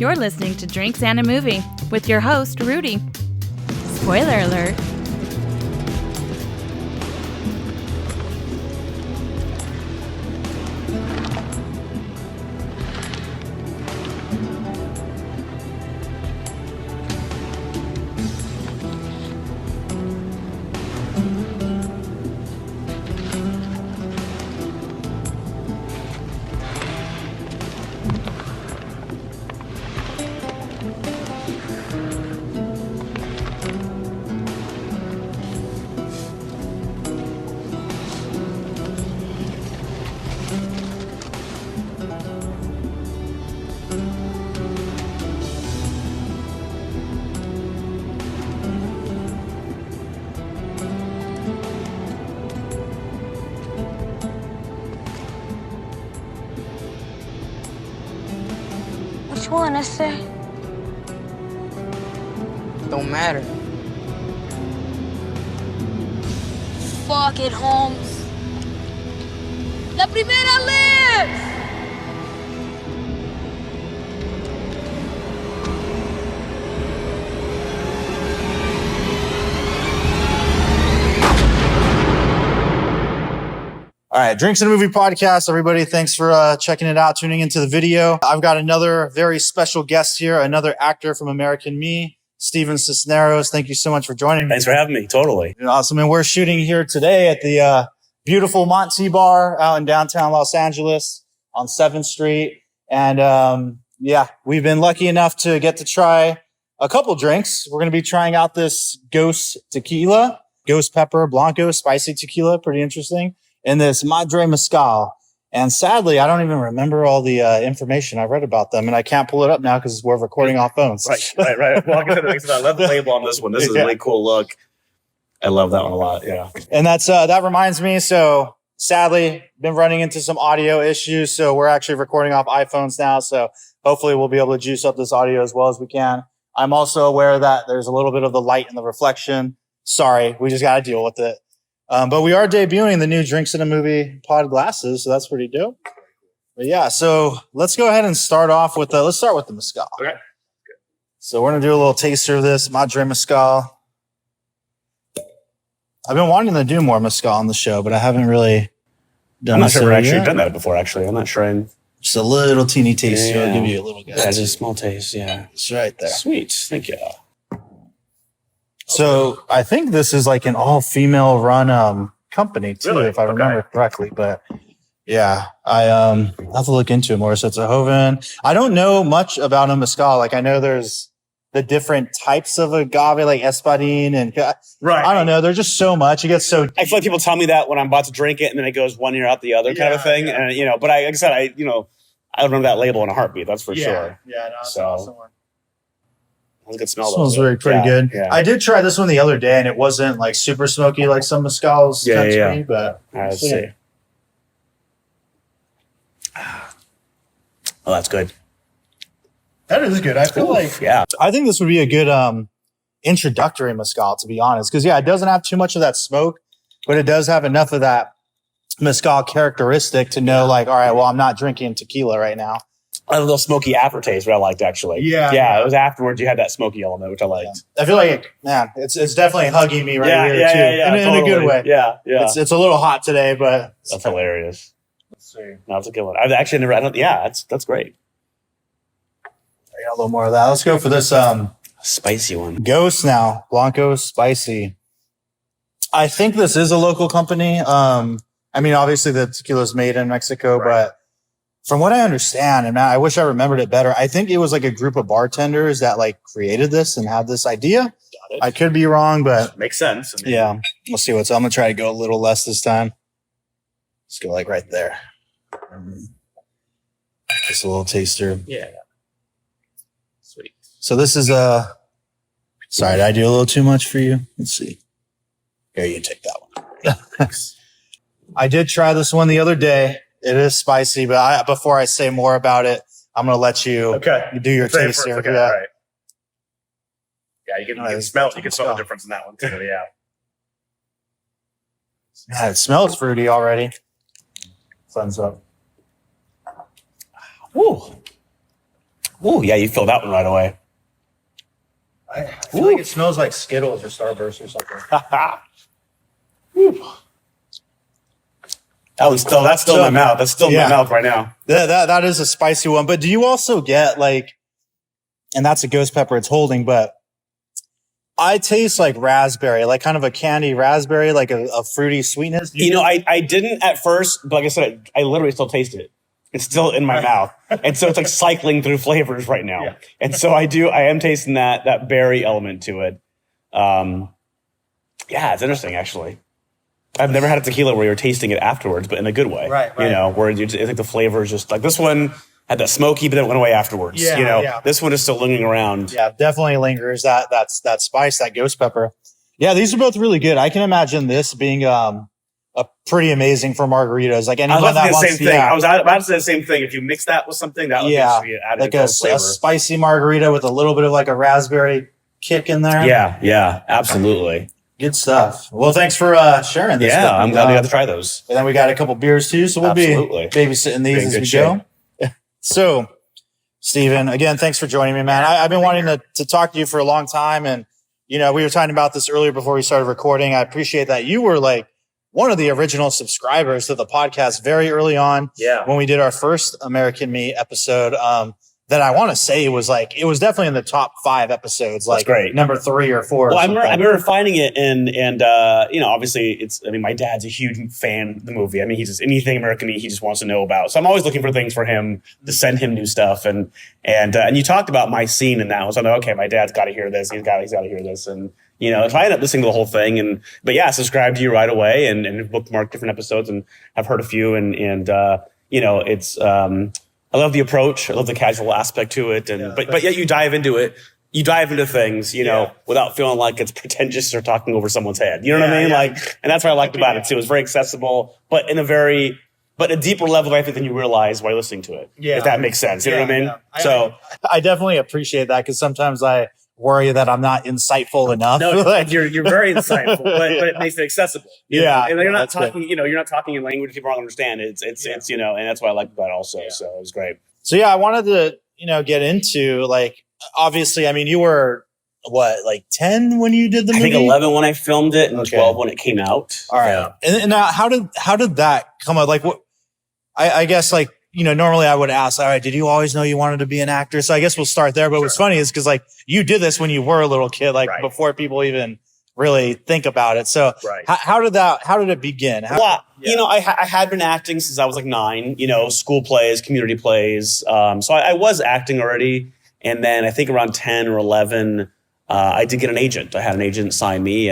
You're listening to Drinks and a Movie with your host, Rudy. Spoiler alert. Which one, I say? Don't matter. Fuck it, Holmes. La primera lives! All right, Drinks and a Movie podcast. Everybody, thanks for checking it out, tuning into the video. I've got another very special guest here, another actor from American Me, Steven Cisneros. Thank you so much for joining me. Thanks for having me. Totally. Awesome. And we're shooting here today at the beautiful Monty Bar out in downtown Los Angeles on 7th Street. And yeah, we've been lucky enough to get to try a couple drinks. We're going to be trying out this Ghost Tequila, Ghost Pepper Blanco, spicy tequila. Pretty interesting. And this Madre Mezcal. And sadly, I don't even remember all the information I read about them. And I can't pull it up now because we're recording off phones. Right. Well, I love the label on this one. This is a really cool look. I love that one a lot. Yeah. And that's that reminds me. So sadly, been running into some audio issues. So we're actually recording off iPhones now. So hopefully we'll be able to juice up this audio as well as we can. I'm also aware that there's a little bit of the light and the reflection. Sorry, we just got to deal with it. But we are debuting the new Drinks in a Movie pod glasses, so that's pretty dope. But yeah, so let's go ahead and start off with let's start with the mezcal. Okay. So we're gonna do a little taster of this Madre Mezcal. I've been wanting to do more mezcal on the show, but I haven't really done. I'm not sure so we've actually yet. done that before. Actually, I'm not sure. Just a little teeny taster. Yeah. I'll give you a little bit. Yeah, just a small taste. Yeah, It's right there. sweet. Thank you. So I think this is like an all-female run company too, Really? if I remember correctly. But yeah, I have to look into it more. So it's a Joven. I don't know much about a mezcal. Like I know there's the different types of agave, like Espadín, and Right. I don't know. There's just so much. It gets so. I feel like people tell me that when I'm about to drink it, and then it goes one ear out the other, kind of a thing. Yeah. And but like I said, I remember that label in a heartbeat. That's for sure. Yeah, no, it's So- awesome one. That's a good smell. Smells though. pretty good. Yeah. I did try this one the other day, and it wasn't like super smoky like some mezcals tend to be, but All right, let's see. Oh, that's good. that is good. I feel like Yeah. I think this would be a good introductory mezcal, to be honest, because yeah, it doesn't have too much of that smoke, but it does have enough of that mezcal characteristic to know, like, all right, well, I'm not drinking tequila right now. A little smoky aftertaste, what I liked actually. Yeah. Yeah. It was afterwards. You had that smoky element, which I liked. I feel like, man, it's definitely hugging me right here yeah, too, yeah, in a good way. Yeah. It's a little hot today, but That's hilarious. let's see. No, that's a good one. I've actually never. I don't. Yeah, that's great. I got a little more of that. Let's go for this Spicy one. Ghost now, Blanco Spicy. I think this is a local company. I mean, obviously the tequila is made in Mexico, but from what I understand, and I wish I remembered it better, I think it was like a group of bartenders that like created this and had this idea. Got it. I could be wrong, but Makes sense. I mean, yeah, we'll see what's. I'm gonna try to go a little less this time. Let's go like right there. Just a little taster. Yeah. Sweet. So this is sorry, did I do a little too much for you? Let's see. Here, you take that one. I did try this one the other day. It is spicy, but before I say more about it, I'm going to let you do your taste here. Okay, Yeah. all right. Yeah, you can smell it. You can smell the difference in that one too. Yeah. Yeah, it smells fruity already. Thumbs up. Woo. Oh, yeah, you feel that one right away. I feel like it smells like Skittles or Starburst or something. That's still in my mouth. That's still in my mouth right now. That is a spicy one. But do you also get like, and that's a ghost pepper it's holding, but I taste like raspberry, like kind of a candy raspberry, like a fruity sweetness. I didn't at first, but like I said, I literally still taste it. It's still in my mouth. And so it's like cycling through flavors right now. Yeah. And so I am tasting that berry element to it. Yeah, it's interesting actually. I've never had a tequila where you're tasting it afterwards, but in a good way. Right. Where it's like the flavor is just like this one had that smoky, but then it went away afterwards. This one is still lingering around. Yeah, definitely lingers that spice, that ghost pepper. Yeah, these are both really good. I can imagine this being a pretty amazing for margaritas. Like anyone that wants to. I was about to say the same thing. If you mix that with something, that would be added like a spicy margarita with a little bit of like a raspberry kick in there. Yeah, absolutely. Good stuff. Well, thanks for sharing this. Yeah, I'm glad we got to try those. And then we got a couple beers too, so we'll be babysitting these as we go. So, Steven, again, thanks for joining me, man. I've been wanting to talk to you for a long time, and we were talking about this earlier before we started recording. I appreciate that you were like one of the original subscribers to the podcast very early on. Yeah. When we did our first American Me episode, that I want to say it was definitely in the top 5 episodes, like great. number 3 or 4. Well, I remember finding it and obviously my dad's a huge fan of the movie. I mean, he's just anything American Me, he just wants to know about. So I'm always looking for things for him to send him new stuff. And you talked about my scene in that. I was like, okay, my dad's got to hear this. He's got to hear this. And, if I end up listening to the whole thing but yeah, subscribe to you right away and bookmark different episodes and I've heard a few and it's, I love the approach. I love the casual aspect to it. But yet you dive into it. You dive into things, without feeling like it's pretentious or talking over someone's head. You know what I mean? Yeah. And that's what I liked about it too. It was very accessible, but a deeper level, I think, than you realize while listening to it. Yeah. If that makes sense. You know what I mean? Yeah. I definitely appreciate that because sometimes I worry that I'm not insightful enough. No, you're very insightful, but it makes it accessible. Yeah. And you're not talking, you're not talking in language people don't understand. It's and that's what I like about it also. Yeah. So it was great. So yeah, I wanted to, get into like, obviously, I mean, you were what, like 10 when you did the movie? I think 11 when I filmed it and 12 when it came out. All right. Yeah. And now how did that come out? Like what, I guess like, normally I would ask, all right, did you always know you wanted to be an actor? So I guess we'll start there. But what's funny is because like you did this when you were a little kid, like before people even really think about it. So how did it begin? I had been acting since I was like 9, school plays, community plays. So I was acting already. And then I think around 10 or 11, I did get an agent. I had an agent sign me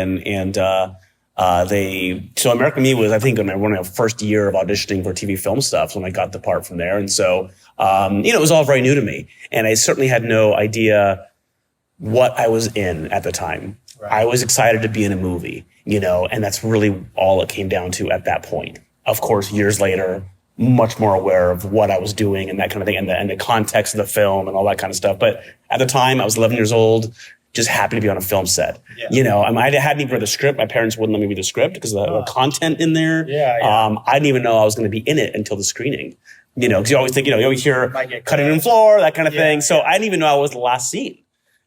so American Me was, I think, one of my first year of auditioning for TV film stuff when I got the part from there. And so, it was all very new to me. And I certainly had no idea what I was in at the time. Right. I was excited to be in a movie, and that's really all it came down to at that point. Of course, years later, much more aware of what I was doing and that kind of thing and the context of the film and all that kind of stuff. But at the time, I was 11 years old. Just happy to be on a film set. Yeah. I hadn't even read the script. My parents wouldn't let me read the script because of the content in there. Yeah. I didn't even know I was going to be in it until the screening. Because you always think, you always hear cutting room floor, that kind of thing. So I didn't even know I was the last scene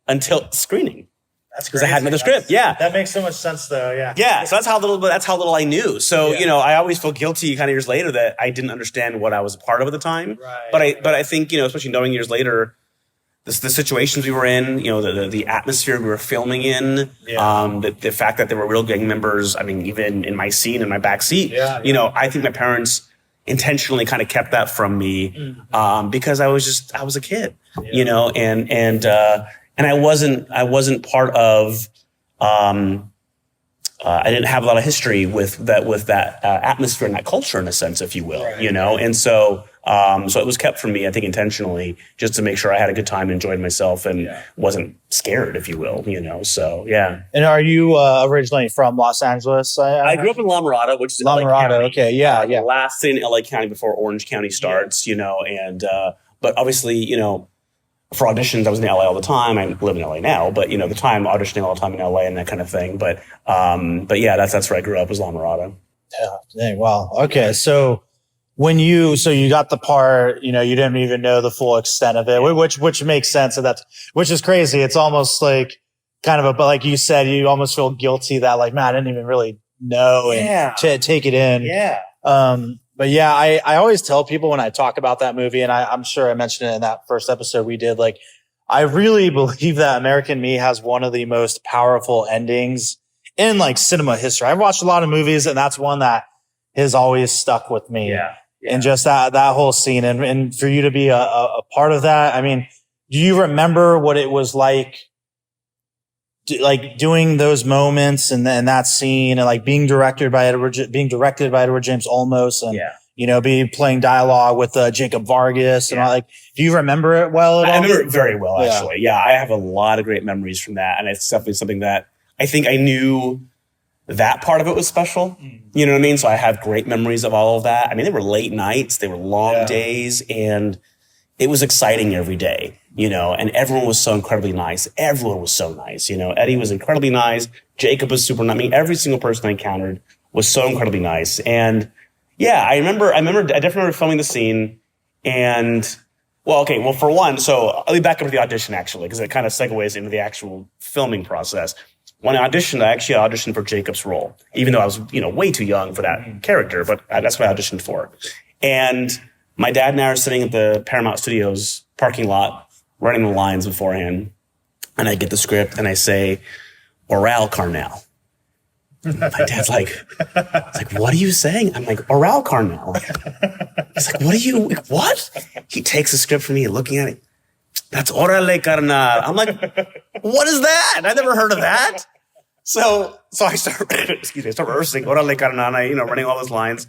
until screening. That's because I hadn't read the script. Yeah. That makes so much sense though. Yeah. Yeah. So that's how little I knew. So, I always feel guilty kind of years later that I didn't understand what I was a part of at the time. Right. But I think, especially knowing years later, the situations we were in, the atmosphere we were filming in, the fact that there were real gang members. I mean, even in my scene, in my back seat, I think my parents intentionally kind of kept that from me, because I was a kid, and I wasn't part of, I didn't have a lot of history with that atmosphere and that culture in a sense, if you will, and so it was kept from me, I think intentionally, just to make sure I had a good time, enjoyed myself, and wasn't scared, if you will, so yeah. And are you originally from Los Angeles? I grew up in La Mirada, which is in La LA Mirada. County. Okay, yeah. The last city in LA County before Orange County starts, but obviously, for auditions, I was in LA all the time. I live in LA now, but the time auditioning all the time in LA and that kind of thing. But yeah, that's where I grew up, was La Mirada. Yeah. Dang, wow. Okay. So so you got the part, you didn't even know the full extent of it, which makes sense. And which is crazy. It's almost like kind of but like you said, you almost feel guilty that like, man, I didn't even really know and to take it in. Yeah. But yeah, I always tell people when I talk about that movie, and I'm sure I mentioned it in that first episode we did, like, I really believe that American Me has one of the most powerful endings in like cinema history. I've watched a lot of movies, and that's one that has always stuck with me. Yeah. And just that whole scene, and for you to be a part of that. I mean, do you remember what it was like doing those moments and that scene, and like being directed by Edward James Olmos, and be playing dialogue with Jacob Vargas and all, like, do you remember it well at all? I remember it very well, actually. Yeah, I have a lot of great memories from that, and it's definitely something that I think I knew that part of it was special. You know what I mean? So I have great memories of all of that. I mean, they were late nights, they were long days, and it was exciting every day, and everyone was so incredibly nice. Everyone was so nice. Eddie was incredibly nice. Jacob was super nice. I mean, every single person I encountered was so incredibly nice. And yeah, I definitely remember filming the scene. And for one, so I'll be back up to the audition actually, because it kind of segues into the actual filming process. When I auditioned, I actually auditioned for Jacob's role, even though I was, way too young for that character, but that's what I auditioned for. And my dad and I are sitting at the Paramount Studios parking lot, running the lines beforehand. And I get the script and I say, Oral Carnell. My dad's like, what are you saying? I'm like, Oral Carnell. He's like, what? He takes the script from me, looking at it. That's Orale Carnal. I'm like, what is that? I never heard of that. So I start rehearsing Orale Carnal, running all those lines.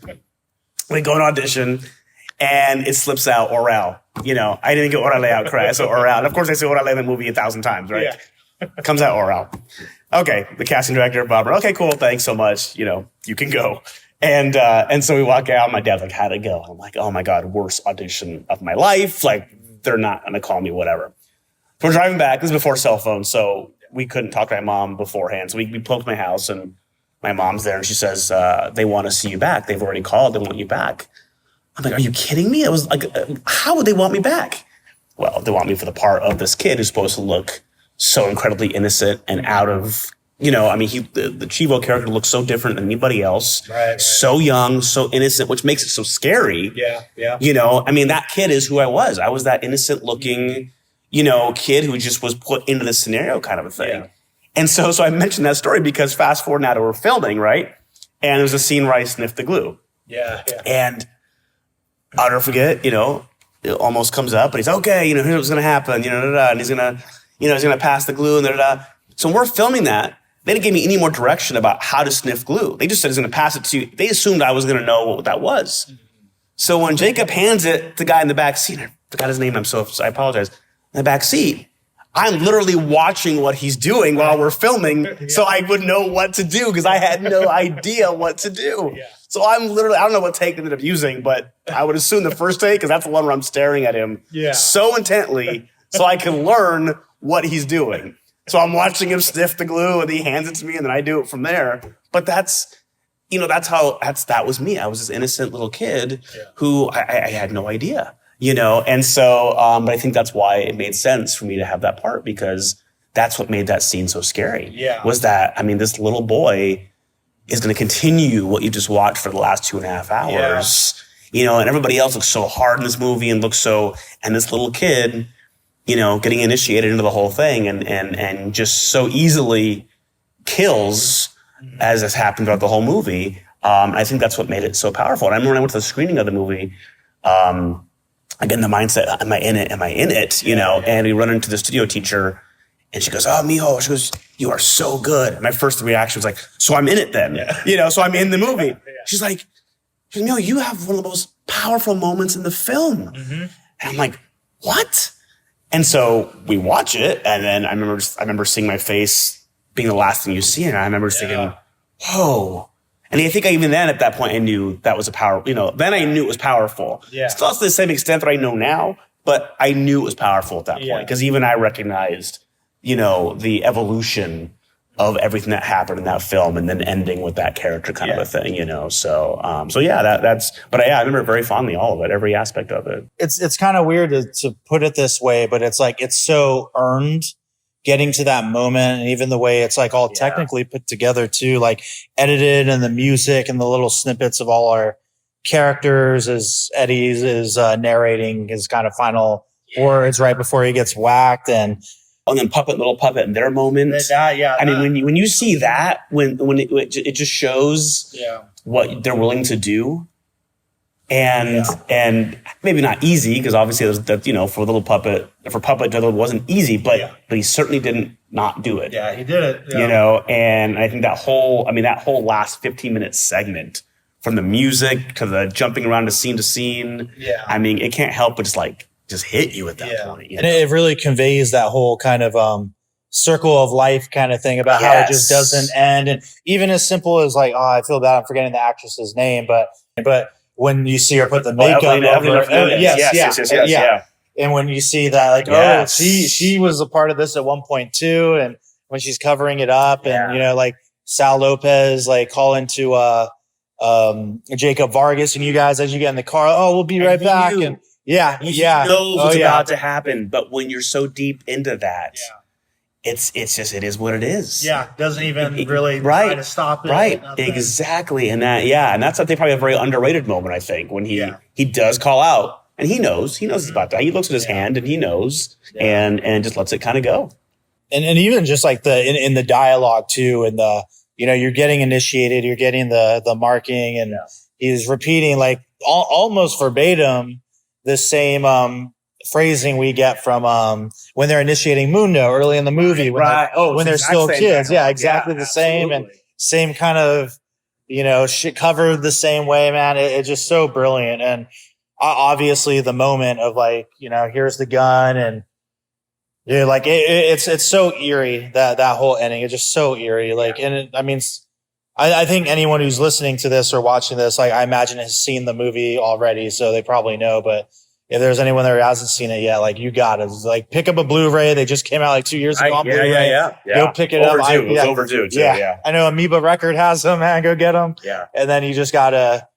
We go on audition. And it slips out Oral. I didn't get Orale out correct. So Oral. And of course, I say Orale in the movie 1,000 times, right? Yeah. Comes out Oral. Okay. The casting director, Bob. Okay, cool. Thanks so much. You can go. And so we walk out. My dad's like, how'd it go? I'm like, oh my God, worst audition of my life. Like, they're not going to call me, whatever. So we're driving back. This is before cell phones. So we couldn't talk to my mom beforehand. So we pulled up to my house, and my mom's there, and she says, they want to see you back. They've already called. They want you back. I'm like, are you kidding me? I was like, how would they want me back? Well, they want me for the part of this kid who's supposed to look so incredibly innocent and out of, the Chivo character looks so different than anybody else. Right. So young, so innocent, which makes it so scary. Yeah. That kid is who I was. I was that innocent looking, kid who just was put into this scenario kind of a thing. Yeah. And so I mentioned that story because fast forward now to we're filming, right? And there's a scene where I sniffed the glue. Yeah. And I'll never forget, it almost comes up, but he's okay, here's what's going to happen, and he's going to pass the glue, and So when we're filming that, they didn't give me any more direction about how to sniff glue. They just said he's going to pass it to you. They assumed I was going to know what that was. So when Jacob hands it to the guy in the back seat, I forgot his name, I apologize, in the back seat, I'm literally watching what he's doing while we're filming so I would know what to do because I had no idea what to do. Yeah. So I'm literally, I don't know what take they ended up using, but I would assume the first take because that's the one where I'm staring at him so intently so I can learn what he's doing. So I'm watching him sniff the glue and he hands it to me and then I do it from there. But that was me. I was this innocent little kid who I had no idea. And so, but I think that's why it made sense for me to have that part because that's what made that scene so scary. Yeah. Was that, this little boy is going to continue what you just watched for the last 2.5 hours, and everybody else looks so hard in this movie and and this little kid, getting initiated into the whole thing and just so easily kills as has happened throughout the whole movie. I think that's what made it so powerful. And I remember when I went to the screening of the movie, again, the mindset, am I in it? And we run into the studio teacher and she goes, oh, mijo, she goes, you are so good. And my first reaction was like, so I'm in it then, so I'm in the movie. Yeah. She's like, mijo, you have one of the most powerful moments in the film. Mm-hmm. And I'm like, what? And so we watch it. And then I remember seeing my face being the last thing you see. And I remember thinking, whoa. And I think even then at that point, I knew that was a power, then I knew it was powerful. Yeah. Still not to the same extent that I know now, but I knew it was powerful at that point. Because even I recognized, the evolution of everything that happened in that film, and then ending with that character kind of a thing, you know. So, but I remember very fondly all of it, every aspect of it. It's kind of weird to put it this way, but it's like it's so earned getting to that moment, and even the way it's like all technically put together too, like edited, and the music and the little snippets of all our characters as Eddie is narrating his kind of final words right before he gets whacked, and then Little Puppet and their moment. I mean, when you see that, when it just shows what they're willing to do, and maybe not easy, because obviously it was that, you know, for Puppet it wasn't easy, but he certainly didn't not do it. Yeah, he did it. Yeah. You know, and I think that whole last 15-minute segment, from the music to the jumping around to scene. Yeah. I mean, it can't help but just hit you at that point. You know? And it really conveys that whole kind of circle of life kind of thing about how it just doesn't end. And even as simple as like, oh, I feel bad, I'm forgetting the actress's name, but when you see her put the makeup over, yes. And when you see that, like, oh, she was a part of this at one point too, and when she's covering it up, and you know, like Sal Lopez, like calling to Jacob Vargas and you guys as you get in the car, oh, we'll be right back, and you know what's about to happen, but when you're so deep into that, it's just, it is what it is. Yeah, doesn't even really try to stop it. Right, exactly, and that's I think probably a very underrated moment. I think when he does call out, and he knows it's about that. He looks at his hand and he knows, and just lets it kind of go. And even just like in the dialogue too, and the, you know, you're getting initiated, you're getting the marking, and he's repeating like almost verbatim the same phrasing we get from when they're initiating Mundo early in the movie, when they're still kids. Yeah, exactly the same, and same kind of, you know, shit covered the same way, man. It's just so brilliant. And obviously the moment of like, you know, here's the gun, and yeah, like it's so eerie, that whole ending. It's just so eerie. Like, and I think anyone who's listening to this or watching this, like, I imagine has seen the movie already, so they probably know. But if there's anyone that hasn't seen it yet, like, you gotta like pick up a Blu-ray. They just came out like 2 years ago on Blu-ray. Go pick it up. It was overdue too. Yeah. I know Amoeba Record has them, man. Go get them. Yeah. And then you just gotta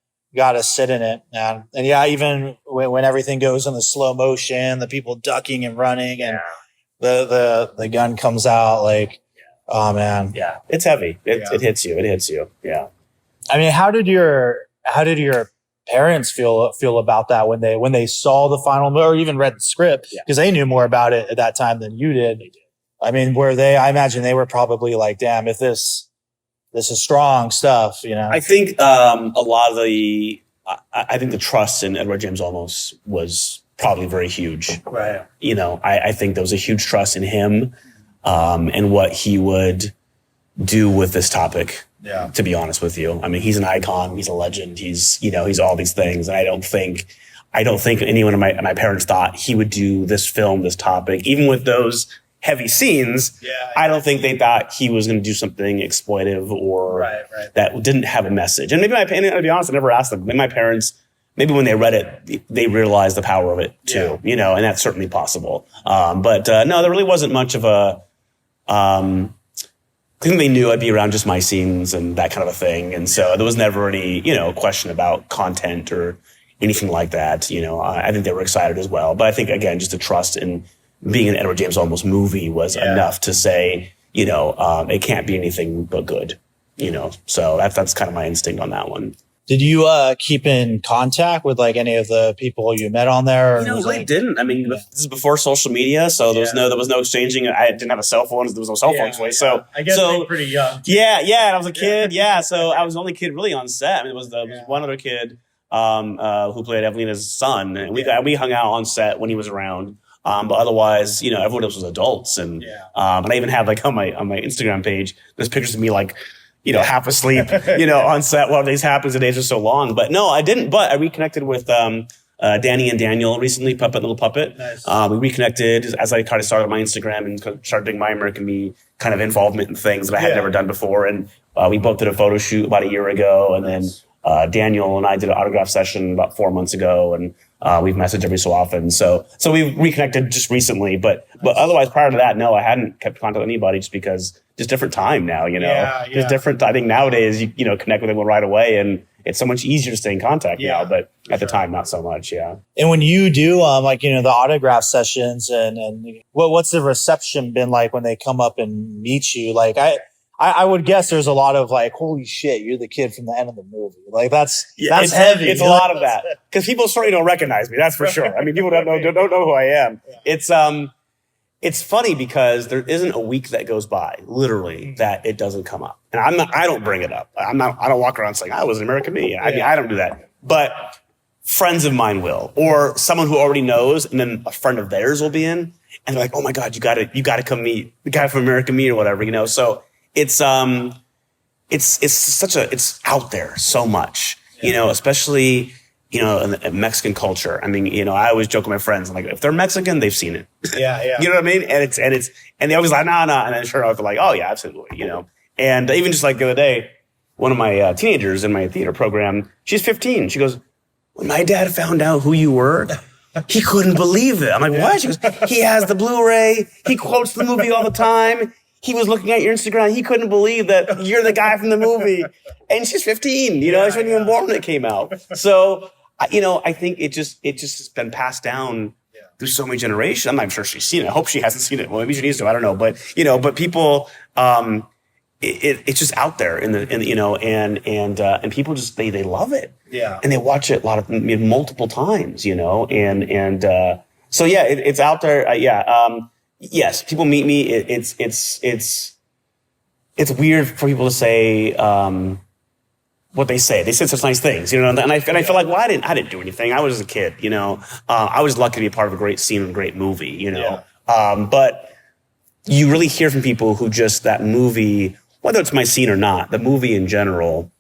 sit in it, man. And even when everything goes in the slow motion, the people ducking and running, and the gun comes out, like, oh man. Yeah. It's heavy. It hits you. It hits you. Yeah. I mean, how did your parents feel about that when they saw the final movie or even read the script? Because they knew more about it at that time than you did. I mean, I imagine they were probably like, damn, if this is strong stuff, you know? I think a lot of I think the trust in Edward James Olmos was probably very huge. Right. You know, I think there was a huge trust in him, and what he would do with this topic. Yeah. To be honest with you, I mean, he's an icon. He's a legend. He's all these things. And I don't think anyone of my parents thought he would do this topic, even with those heavy scenes. I don't think they thought he was going to do something exploitive or that didn't have a message. And maybe to be honest, I never asked them. Maybe my parents, maybe when they read it, they realized the power of it too, you know, and that's certainly possible. But no, there really wasn't much of a, I think they knew I'd be around just my scenes and that kind of a thing. And so there was never any, you know, question about content or anything like that. You know, I think they were excited as well. But I think, again, just the trust in being an Edward James Olmos movie was enough to say, you know, it can't be anything but good, you know. So that's kind of my instinct on that one. Did you keep in contact with like any of the people you met on there? You know, really didn't. I mean, this is before social media, so there was no exchanging. I didn't have a cell phone. There was no cell phones. So I guess they were pretty young. Yeah, and I was a kid. Yeah, so I was the only kid really on set. I mean, there was one other kid who played Evelina's son, and we hung out on set when he was around. But otherwise, you know, everyone else was adults, and I even had like on my Instagram page, there's pictures of me like, you know, half asleep, you know, on set while these happens. The days are so long. But no, I didn't. But I reconnected with Danny and Daniel recently, Little Puppet. Nice. We reconnected as I kind of started my Instagram and started doing my American Me kind of involvement in things that I had never done before. And we both did a photo shoot about a year ago. And then Daniel and I did an autograph session about 4 months ago. And We've messaged every so often. So we've reconnected just recently, but otherwise prior to that, no, I hadn't kept contact with anybody just because just different time now, you know, just different. I think nowadays, you know, connect with everyone right away and it's so much easier to stay in contact now, but at the time, not so much. Yeah. And when you do, like, you know, the autograph sessions and what's the reception been like when they come up and meet you? Like, I would guess there's a lot of like, holy shit, you're the kid from the end of the movie. Like that's heavy. It's a lot of that because people certainly don't recognize me. That's for sure. I mean, people don't know who I am. Yeah. It's funny because there isn't a week that goes by, literally, that it doesn't come up. And I don't bring it up. I don't walk around saying I was an American Me. I don't do that. But friends of mine will, or someone who already knows, and then a friend of theirs will be in, and they're like, "Oh my God, you gotta come meet the guy from American Me or whatever," you know. So it's out there so much, you know, especially, you know, in Mexican culture. I mean, you know, I always joke with my friends, I'm like, if they're Mexican, they've seen it. Yeah. You know what I mean? And they always like, nah. And then sure enough, they're like, oh yeah, absolutely, you know. And even just like the other day, one of my teenagers in my theater program, she's 15. She goes, when my dad found out who you were, he couldn't believe it. I'm like, what? She goes, he has the Blu-ray. He quotes the movie all the time. He was looking at your Instagram. He couldn't believe that you're the guy from the movie. And she's 15, you know, she wasn't even born when it came out. So, you know, I think it just has been passed down through so many generations. I'm not sure she's seen it. I hope she hasn't seen it. Well, maybe she needs to. I don't know. But, you know, people, it's just out there you know, and people just, they love it. Yeah. And they watch it multiple times, you know, so yeah, it's out there. Yes, people meet me. It's weird for people to say, what they say. They said such nice things, you know, and I feel like, well, I didn't do anything. I was a kid, you know. I was lucky to be a part of a great scene and a great movie, you know. Yeah. But you really hear from people who just that movie, whether it's my scene or not, the movie in general,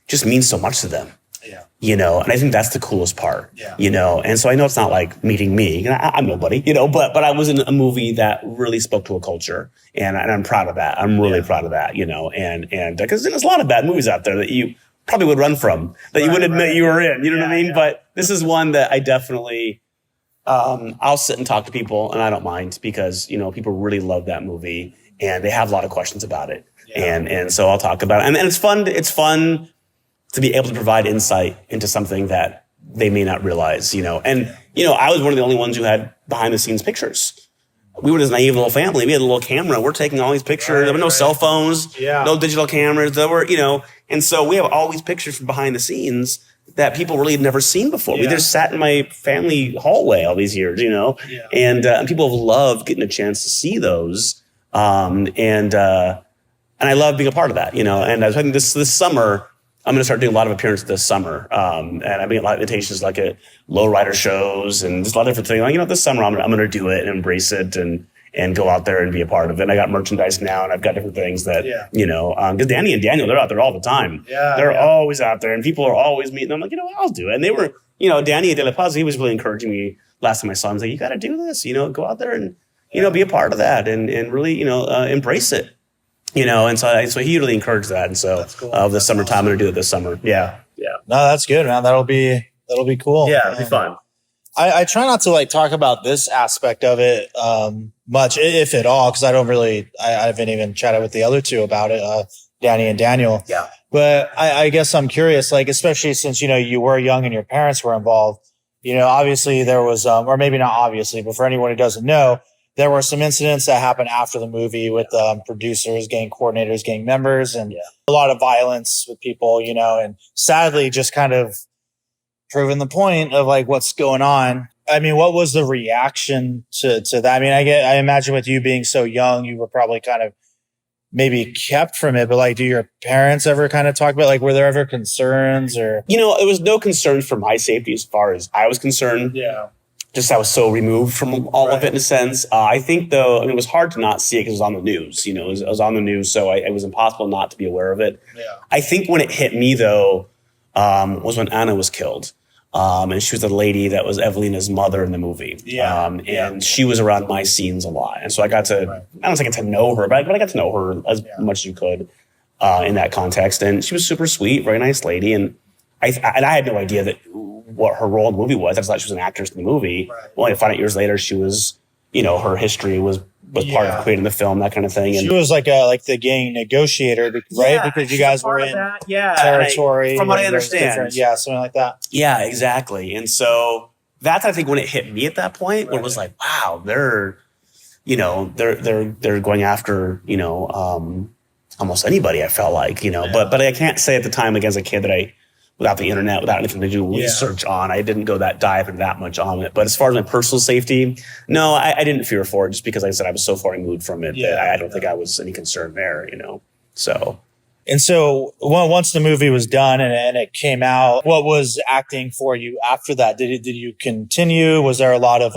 just means so much to them. Yeah. You know, and I think that's the coolest part. Yeah. You know, and so I know it's not like meeting me. You know, I'm nobody, you know, but I was in a movie that really spoke to a culture, and I'm proud of that. I'm really proud of that, you know, and because there's a lot of bad movies out there that you probably would run from, that you wouldn't admit you were in, you know what I mean? Yeah. But this is one that I definitely, I'll sit and talk to people, and I don't mind because, you know, people really love that movie and they have a lot of questions about it. Yeah. And so I'll talk about it. And it's fun to be able to provide insight into something that they may not realize, you know. And, you know, I was one of the only ones who had behind the scenes pictures. We were this naive little family. We had a little camera. We're taking all these pictures. There were no cell phones, no digital cameras. There were, you know, and so we have all these pictures from behind the scenes that people really had never seen before. We just sat in my family hallway all these years, you know, and people have loved getting a chance to see those. And I love being a part of that, you know. And I think this summer, I'm going to start doing a lot of appearances this summer. And I've been getting a lot of invitations like at lowrider shows and just a lot of different things. Like, you know, this summer I'm going to do it and embrace it and go out there and be a part of it. And I got merchandise now and I've got different things that, you know, because Danny and Daniel, they're out there all the time. They're always out there and people are always meeting them. I'm like, you know, I'll do it. And they were, you know, Danny De La Paz, he was really encouraging me last time I saw him. He's like, you got to do this, you know, go out there and, you know, be a part of that and really, you know, embrace it. You know, and so he really encouraged that. And so this summertime, I'm going to do it this summer. Yeah. Yeah. No, that's good, man. That'll be cool. Yeah, it'll be fun. I try not to like talk about this aspect of it much, if at all, because I haven't even chatted with the other two about it, Danny and Daniel. Yeah. But I guess I'm curious, like, especially since, you know, you were young and your parents were involved, you know, obviously there was, or maybe not obviously, but for anyone who doesn't know, there were some incidents that happened after the movie with producers, gang coordinators, gang members, and a lot of violence with people, you know, and sadly just kind of proving the point of like what's going on. I mean, what was the reaction to that? I mean, I imagine with you being so young, you were probably kind of maybe kept from it, but like, do your parents ever kind of talk about, like, were there ever concerns or? You know, it was no concern for my safety as far as I was concerned. Yeah. Just I was so removed from all of it in a sense. I think though, I mean, it was hard to not see it because it was on the news, you know, it was on the news. So it was impossible not to be aware of it. Yeah. I think when it hit me though, was when Anna was killed. And she was the lady that was Evelina's mother in the movie. Yeah. And she was around my scenes a lot. And so I got to, I don't think I got to know her, but I got to know her as much as you could, in that context. And she was super sweet, very nice lady. And I had no idea that what her role in the movie was. I just thought she was an actress in the movie. Right. Only to find out years later she was, her history was part of creating the film, that kind of thing. And she was like the gang negotiator, right? Because you guys were in territory. From what I understand. Yeah, something like that. Yeah, exactly. And so that's, I think, when it hit me at that point, when it was like, wow, they're going after, almost anybody, I felt like, but I can't say at the time, like as a kid, that without the internet, without anything to do research on, I didn't go dive into that much on it. But as far as my personal safety, no, I didn't fear for it, just because like I said, I was so far removed from it that I don't think I was any concern there, so. And so once the movie was done and it came out, what was acting for you after that? Did you continue? Was there a lot of,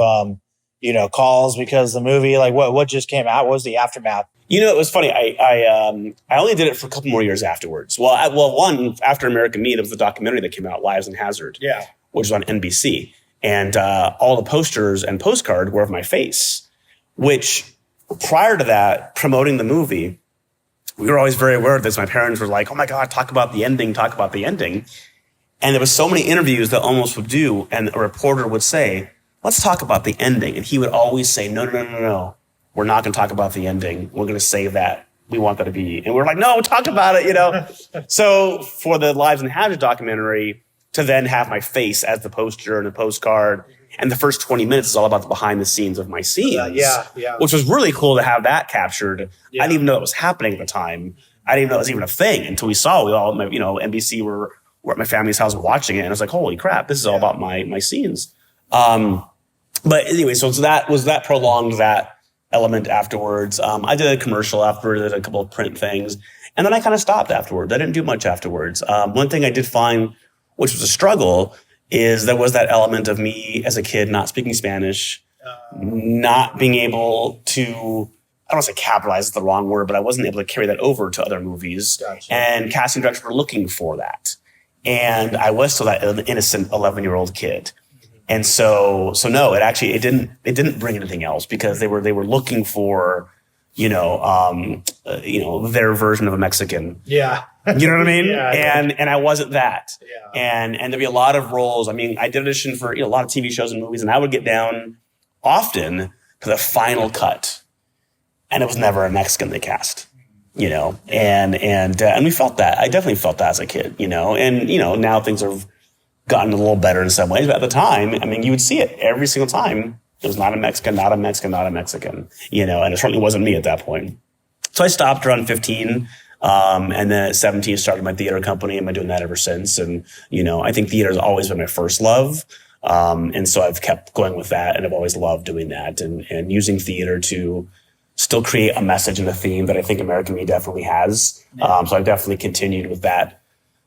calls because the movie, like what just came out? What was the aftermath? It was funny. I only did it for a couple more years afterwards. One, after American Me, there was the documentary that came out, Lives in Hazard, which was on NBC. And all the posters and postcard were of my face, which prior to that, promoting the movie, we were always very aware of this. My parents were like, oh my God, talk about the ending. And there was so many interviews that almost would do, and a reporter would say, let's talk about the ending. And he would always say, no. We're not going to talk about the ending. We're going to save that. We want that to be. And we're like, no, talk about it, So for the Lives in Hazard documentary, to then have my face as the poster and the postcard, and the first 20 minutes is all about the behind the scenes of my scenes. Which was really cool to have that captured. I didn't even know it was happening at the time. I didn't even know it was even a thing until we saw it. We all, NBC were at my family's house watching it. And I was like, holy crap, this is all about my scenes. But anyway, so that prolonged that element afterwards. I did a commercial afterwards, did a couple of print things, and then I kind of stopped afterwards. I didn't do much afterwards. One thing I did find, which was a struggle, is there was that element of me as a kid not speaking Spanish, not being able to, I don't want to say capitalize is the wrong word, but I wasn't able to carry that over to other movies. Gotcha. And casting directors were looking for that. And I was still that innocent 11-year-old kid. And so no, it didn't bring anything else, because they were looking for, their version of a Mexican. Yeah. You know what I mean? And I wasn't that. Yeah. And there'd be a lot of roles. I mean, I did audition for a lot of TV shows and movies, and I would get down often to the final cut, and it was never a Mexican they cast. And we felt that. I definitely felt that as a kid, and now things have gotten a little better in some ways, but at the time, I mean, you would see it every single time. It was not a Mexican, and it certainly wasn't me at that point. So I stopped around 15. And then at 17, started my theater company, and I've been doing that ever since. And, I think theater has always been my first love. And so I've kept going with that, and I've always loved doing that and using theater to still create a message and a theme that I think American Me definitely has. So I've definitely continued with that,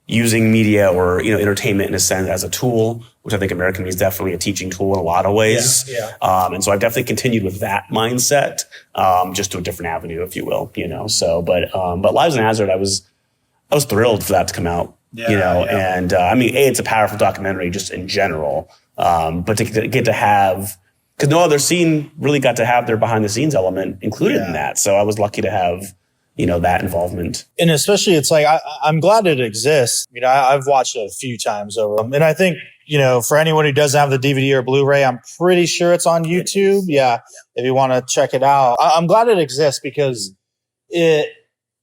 using media or, entertainment in a sense as a tool, which I think American Me is definitely a teaching tool in a lot of ways. And so I've definitely continued with that mindset, just to a different avenue, if you will, but Lives in Hazard, I was thrilled for that to come out, and, I mean, it's a powerful documentary just in general. But to get to have, cause no other scene really got to have their behind the scenes element included in that. So I was lucky to have, that involvement. And especially, it's like, I'm glad it exists. I've watched it a few times over. And I think, for anyone who doesn't have the DVD or Blu-ray, I'm pretty sure it's on YouTube. Yeah. If you want to check it out. I'm glad it exists, because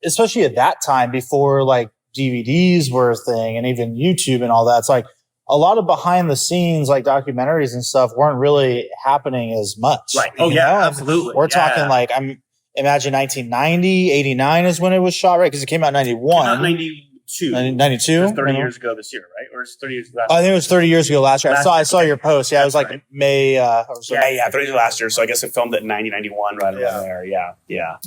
especially at that time, before like DVDs were a thing and even YouTube and all that, it's like a lot of behind the scenes, like documentaries and stuff, weren't really happening as much. Right. Oh yeah, absolutely. We're talking like, imagine 1990, 89 is when it was shot, right? Because it came out in 91. 92. 92? 30 years ago this year, right? Or it's 30 years last year? I think it was 30 years ago last year. I saw your post. Yeah, it was like right. May. 30 years last year. So I guess it filmed it in 91, right around there. Yeah.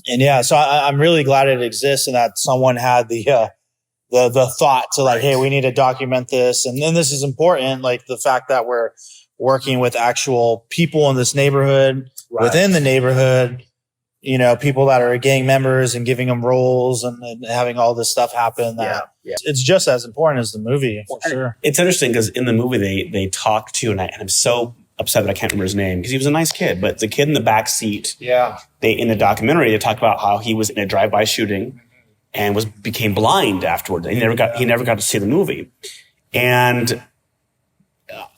And so I'm really glad it exists, and that someone had the thought to like, hey, we need to document this. And then this is important, like the fact that we're working with actual people in this neighborhood, within the neighborhood, people that are gang members, and giving them roles and having all this stuff happen. It's just as important as the movie, for sure. It's interesting because in the movie they talk to, and I'm so upset that I can't remember his name, because he was a nice kid, but the kid in the back seat, in the documentary, they talk about how he was in a drive-by shooting and became blind afterward. He never got to see the movie. And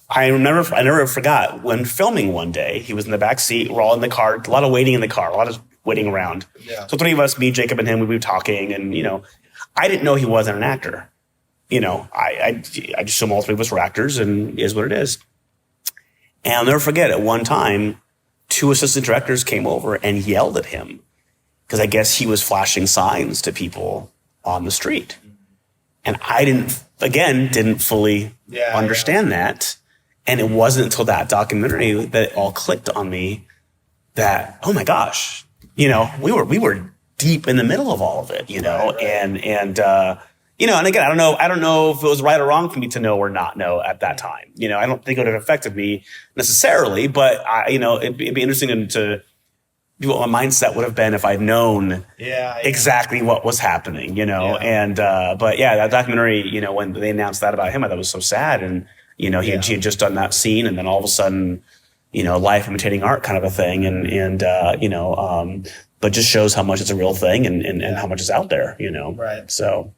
I never forgot when filming one day, he was in the back seat. We're all in the car, a lot of waiting in the car, a lot of waiting around. Yeah. So 3 of us, me, Jacob, and him, we were talking, and, I didn't know he wasn't an actor. I just assumed all 3 of us were actors, and is what it is. And I'll never forget, at one time, 2 assistant directors came over and yelled at him because I guess he was flashing signs to people on the street. And I didn't fully understand that. And it wasn't until that documentary that it all clicked on me that, oh my gosh, we were deep in the middle of all of it, right. and again, I don't know if it was right or wrong for me to know or not know at that time. I don't think it would have affected me necessarily, but it'd be interesting to do what my mindset would have been if I'd known exactly what was happening, and, but yeah, that documentary, when they announced that about him, I thought it was so sad. And, he had just done that scene, and then all of a sudden, life imitating art kind of a thing. But just shows how much it's a real thing and how much is out there, Right. So,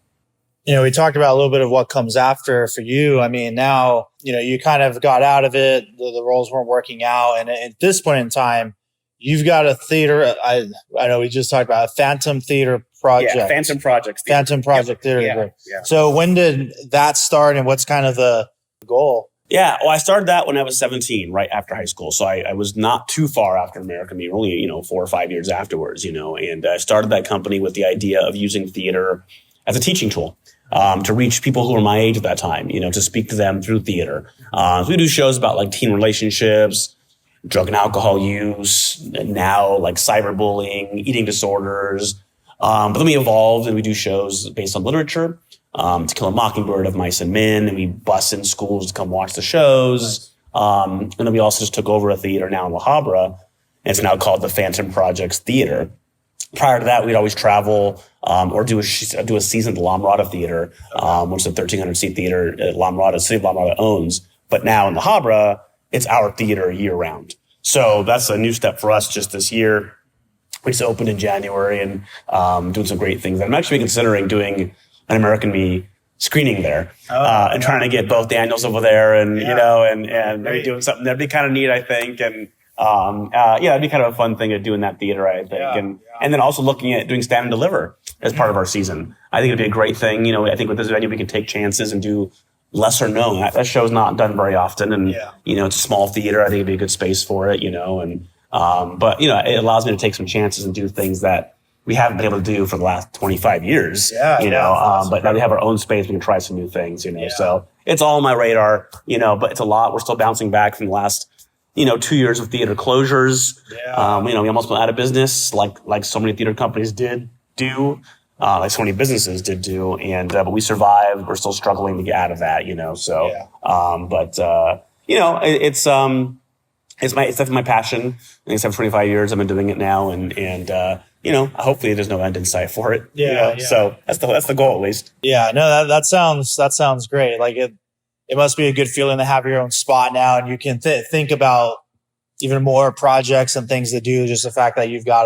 we talked about a little bit of what comes after for you. I mean, now, you kind of got out of it. The roles weren't working out. And at this point in time, you've got a theater. I know we just talked about a Phantom Theater project. Yeah, Phantom Projects. Phantom Project Theater. Yeah. So when did that start, and what's kind of the goal? Yeah, well, I started that when I was 17, right after high school. So I was not too far after American Me, only, 4 or 5 years afterwards, and I started that company with the idea of using theater as a teaching tool. To reach people who were my age at that time, to speak to them through theater. So we do shows about like teen relationships, drug and alcohol use, and now like cyberbullying, eating disorders. But then we evolved and we do shows based on literature. To Kill a Mockingbird, Of Mice and Men, and we bus in schools to come watch the shows. And then we also just took over a theater now in La Habra, and it's now called the Phantom Projects Theater. Prior to that, we'd always travel or do a season at the La Mirada Theater, which is a 1,300-seat theater at La Mirada, City of La Mirada owns. But now in La Habra, it's our theater year-round. So that's a new step for us just this year. We just opened in January and doing some great things. I'm actually considering doing an American Me screening there and trying to get both Daniels over there and, maybe doing something that'd be kind of neat, I think. And it'd be kind of a fun thing to do in that theater, I think. And then also looking at doing Stand and Deliver as part of our season. I think it'd be a great thing. I think with this venue, we can take chances and do lesser known. That show's not done very often. And, it's a small theater. I think it'd be a good space for it, but it allows me to take some chances and do things that we haven't been able to do for the last 25 years, but now we have our own space. We can try some new things, so it's all on my radar, but it's a lot. We're still bouncing back from the last, 2 years of theater closures. We almost went out of business like so many theater companies did do, like so many businesses did do. And, but we survived. We're still struggling to get out of that, it's definitely my passion. I think it's 25 years. I've been doing it now. And hopefully there's no end in sight for it. So that's the goal at least. Yeah, no, that sounds great. Like it must be a good feeling to have your own spot now, and you can think about even more projects and things to do. Just the fact that you've got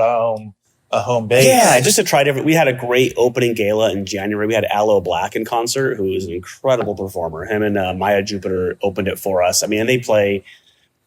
a home base. Yeah, just to try different. We had a great opening gala in January. We had Aloe Black in concert, who is an incredible performer. Him and Maya Jupiter opened it for us. I mean, they play.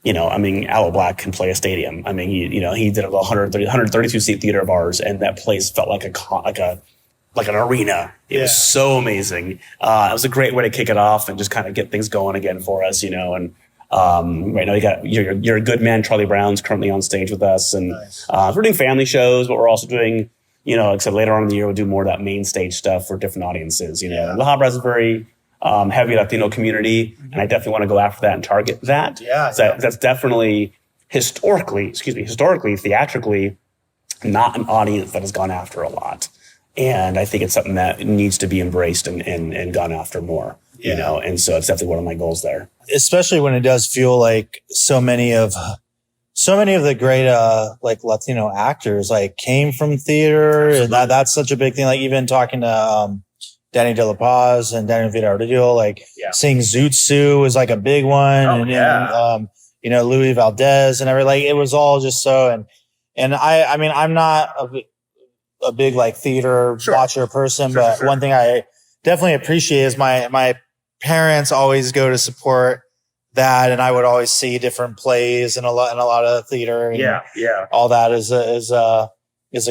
Aloe Black can play a stadium. I mean, he did a 132 seat theater of ours, and that place felt like an arena. It was so amazing. It was a great way to kick it off and just kind of get things going again for us, And right now, you got You're a Good Man. Charlie Brown's currently on stage with us, and nice. We're doing family shows, but we're also doing, like I said, later on in the year we'll do more of that main stage stuff for different audiences. La Habra is a very heavy Latino community, and I definitely want to go after that and target that. That's definitely historically, theatrically, not an audience that has gone after a lot. And I think it's something that needs to be embraced and gone after more, and so it's definitely one of my goals there. Especially when it does feel like so many of the great, Latino actors, came from theater. Absolutely. And that's such a big thing. Like even talking to, Danny De La Paz and Daniel Villarreal, seeing Zoot Suit was like a big one. And Louis Valdez and everything. It was all just so, and I mean, I'm not a big theater watcher person, but one thing I definitely appreciate is my parents always go to support that, and I would always see different plays and a lot of theater. And all that as a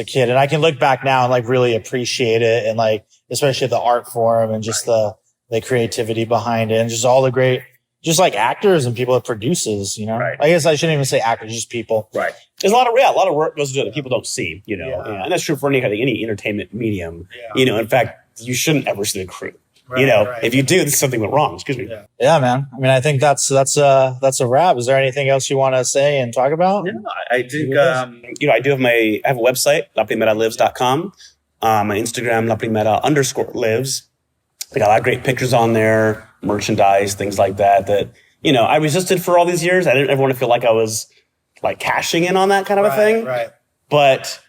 kid. And I can look back now and like really appreciate it, and like especially the art form and just the creativity behind it, and just all the great, just like actors and people that produces, you know. Right. I guess I shouldn't even say actors, just people. Right. There's a lot of work goes into it that people don't see, you know. Yeah. And that's true for any entertainment medium. Yeah. You know, in fact, you shouldn't ever see the crew. Right, you know, if you do, something went wrong. Excuse me. Yeah, man. I mean, I think that's a wrap. Is there anything else you want to say and talk about? Yeah, I think, you know, I have a website, laprimera.lives.com. My Instagram, laprimera_lives. I got a lot of great pictures on there, merchandise, things like that, you know, I resisted for all these years. I didn't ever want to feel like I was like cashing in on that kind of a thing. Right. But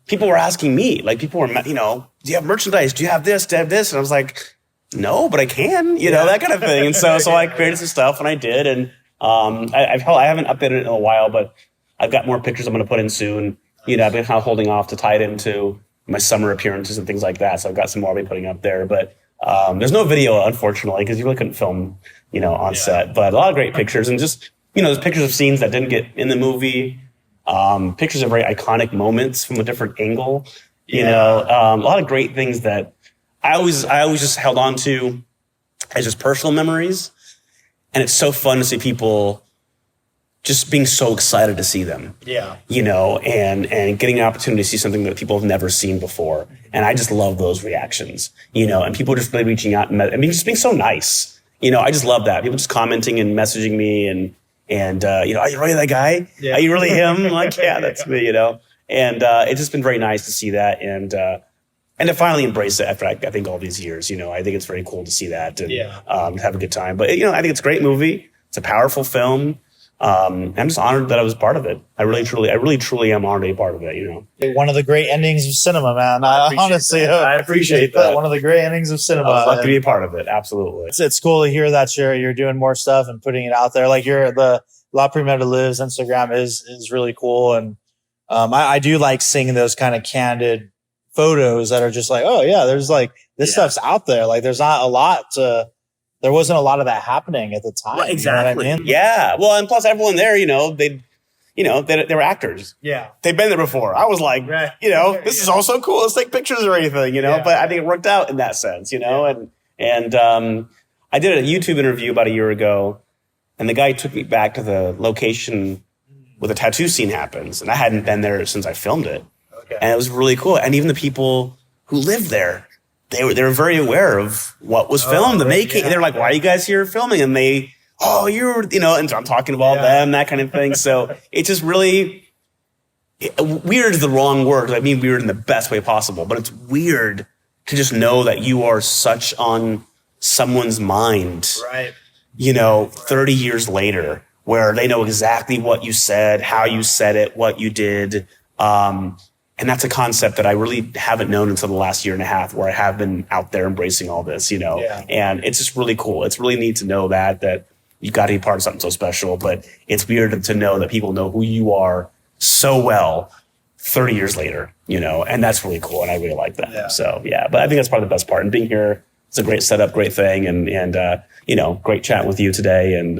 people were asking me, like people were, you know, do you have merchandise? Do you have this? Do you have this? And I was like, no, but I can, you know, that kind of thing. And so I created some stuff, and I did. And I haven't updated it in a while, but I've got more pictures I'm going to put in soon. You know, I've been kind of holding off to tie it into my summer appearances and things like that. So I've got some more I'll be putting up there. But there's no video, unfortunately, because you really couldn't film, you know, on set. But a lot of great pictures, and just, you know, there's pictures of scenes that didn't get in the movie. Pictures of very iconic moments from a different angle. You know, a lot of great things that I always just held on to as just personal memories. And it's so fun to see people just being so excited to see them. Yeah. You know, and getting an opportunity to see something that people have never seen before. And I just love those reactions, you know, and people just really reaching out and just being so nice. You know, I just love that. People just commenting and messaging me and you know, are you really that guy? Yeah. Are you really him? I'm like, yeah, that's me, you know. And it's just been very nice to see that, and to finally embrace it after I think all these years. You know, I think it's very cool to see that and have a good time. But you know, I think it's a great movie. It's a powerful film. I'm just honored that I was part of it. I really truly am honored to be part of it. You know, one of the great endings of cinema, man. I appreciate that. One of the great endings of cinema. I was lucky to be a part of it. Absolutely. It's cool to hear that you're doing more stuff and putting it out there. Like the La Primera Lives Instagram is really cool, and I do like seeing those kind of candid photos that are just like, oh yeah, there's like this stuff's out there. Like there wasn't a lot of that happening at the time. Well, exactly. You know what I mean? Yeah. Well, and plus everyone there, you know, they were actors. Yeah. They've been there before. I was like, you know, this is also cool. Let's take pictures or anything, you know, but I think it worked out in that sense, you know, and I did a YouTube interview about a year ago, and the guy took me back to the location where the tattoo scene happens. And I hadn't been there since I filmed it. Okay. And it was really cool. And even the people who lived there, they were very aware of what was filmed, the making. Yeah. They're like, why are you guys here filming? And you're, you know, and so I'm talking about them, that kind of thing. So it's just really, weird is the wrong word. I mean weird in the best way possible, but it's weird to just know that you are such on someone's mind, right? You know, 30 years later, where they know exactly what you said, how you said it, what you did. And that's a concept that I really haven't known until the last year and a half, where I have been out there embracing all this, you know, and it's just really cool. It's really neat to know that you got to be part of something so special, but it's weird to know that people know who you are so well 30 years later, you know, and that's really cool. And I really like that. Yeah. So, yeah, but I think that's probably the best part. And being here, it's a great setup, great thing. And you know, great chat with you today. And,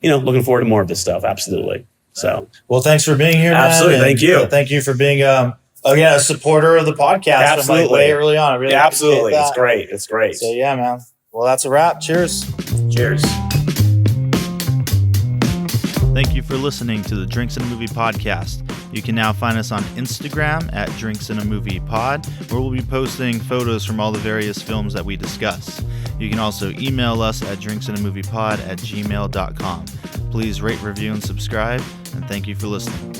you know, looking forward to more of this stuff. Absolutely. So, well, thanks for being here. Absolutely. Man. Thank you. Thank you for being, a supporter of the podcast. Absolutely. From like way early on. I really absolutely. It's great. It's great. So yeah, man. Well, that's a wrap. Cheers. Cheers. Thank you for listening to the Drinks in a Movie podcast. You can now find us on Instagram at Drinks in a Movie Pod, where we'll be posting photos from all the various films that we discuss. You can also email us at drinksinamoviepod@gmail.com. Please rate, review, and subscribe, and thank you for listening.